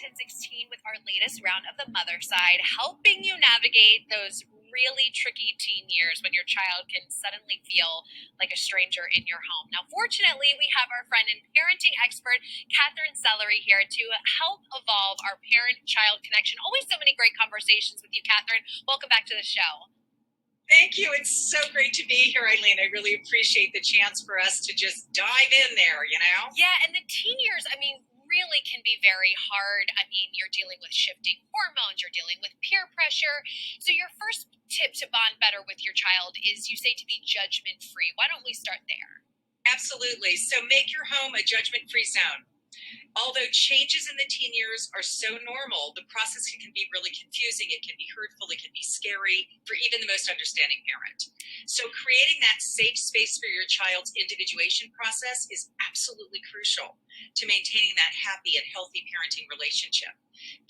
1016 with our latest round of the Mother Side, helping you navigate those really tricky teen years when your child can suddenly feel like a stranger in your home. Now, fortunately, we have our friend and parenting expert, Katherine Sellery, here to help evolve our parent-child connection. Always so many great conversations with you, Katherine. Welcome back to the show. Thank you. It's so great to be here, Eileen. I really appreciate the chance for us to just dive in there, you know? Yeah, and the teen years, really can be very hard. You're dealing with shifting hormones, you're dealing with peer pressure. So your first tip to bond better with your child is, you say, to be judgment-free. Why don't we start there? Absolutely. So make your home a judgment-free zone. Although changes in the teen years are so normal, the process can be really confusing. It can be hurtful. It can be scary for even the most understanding parent. So creating that safe space for your child's individuation process is absolutely crucial to maintaining that happy and healthy parenting relationship.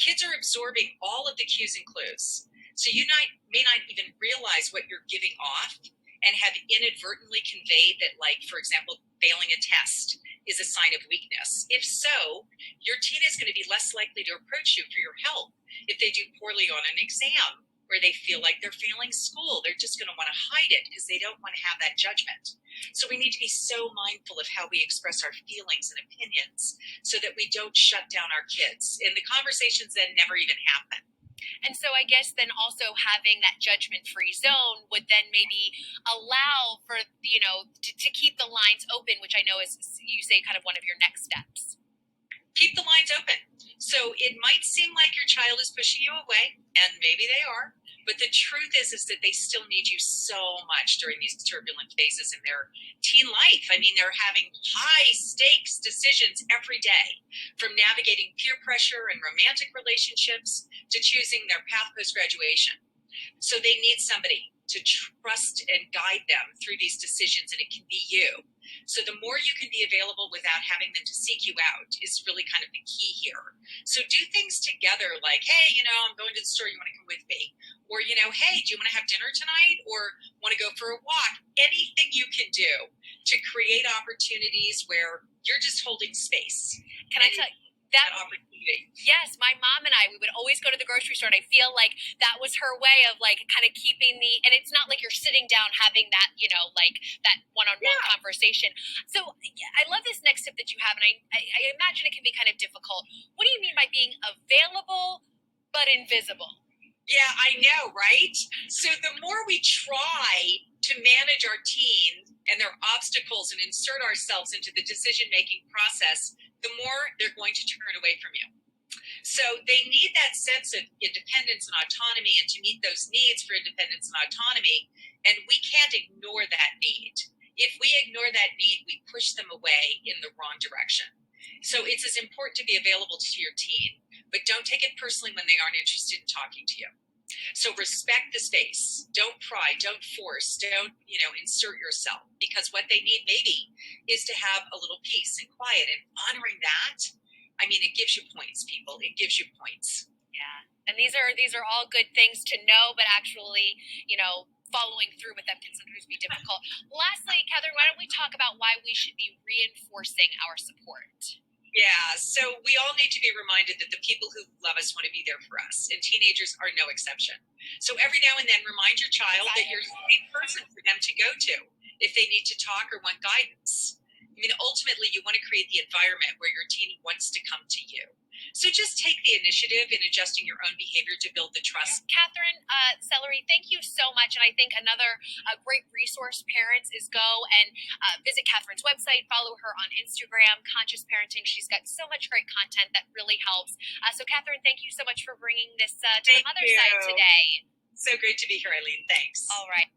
Kids are absorbing all of the cues and clues. So you may not even realize what you're giving off and have inadvertently conveyed that, like, for example, failing a test is a sign of weakness. If so, your teen is going to be less likely to approach you for your help if they do poorly on an exam or they feel like they're failing school. They're just going to want to hide it because they don't want to have that judgment. So we need to be so mindful of how we express our feelings and opinions so that we don't shut down our kids. And the conversations then never even happen. And so I guess then also having that judgment-free zone would then maybe allow for, to keep the lines open, which I know is, you say, kind of one of your next steps. Keep the lines open. So it might seem like your child is pushing you away, and maybe they are, but the truth is that they still need you so much during these turbulent phases in their teen life. They're having high stakes decisions every day, from navigating peer pressure and romantic relationships to choosing their path post-graduation. So they need somebody to trust and guide them through these decisions, and it can be you. So the more you can be available without having them to seek you out is really kind of the key here. So do things together, like, hey, I'm going to the store, you want to come with me? Or, hey, do you want to have dinner tonight? Or want to go for a walk? Anything you can do to create opportunities where you're just holding space. Can I tell you? That opportunity. Yes, my mom and I, we would always go to the grocery store, and I feel like that was her way of, like, kind of keeping and it's not like you're sitting down having that, like that one-on-one conversation. So I love this next tip that you have, and I imagine it can be kind of difficult. What do you mean by being available but invisible? Yeah, I know, right? So the more we try to manage our teens and their obstacles and insert ourselves into the decision-making process, the more they're going to turn away from you. So they need that sense of independence and autonomy, and to meet those needs for independence and autonomy, and we can't ignore that need. If we ignore that need, we push them away in the wrong direction. So it's as important to be available to your teen, but don't take it personally when they aren't interested in talking to you. So respect the space. Don't pry, don't force, don't, insert yourself, because what they need maybe is to have a little peace and quiet, and honoring that, it gives you points, people. It gives you points. Yeah. And these are all good things to know, but actually, following through with them can sometimes be difficult. Lastly, Katherine, why don't we talk about why we should be reinforcing our support? Yeah, so we all need to be reminded that the people who love us want to be there for us, and teenagers are no exception. So every now and then, remind your child that you're the right person for them to go to if they need to talk or want guidance. Ultimately, you want to create the environment where your teen wants to come to you. So just take the initiative in adjusting your own behavior to build the trust. Katherine Sellery, thank you so much. And I think another great resource, parents, is go and visit Katherine's website, follow her on Instagram, Conscious Parenting. She's got so much great content that really helps. So Katherine, thank you so much for bringing this to the Mother Side today. So great to be here, Eileen. Thanks. All right.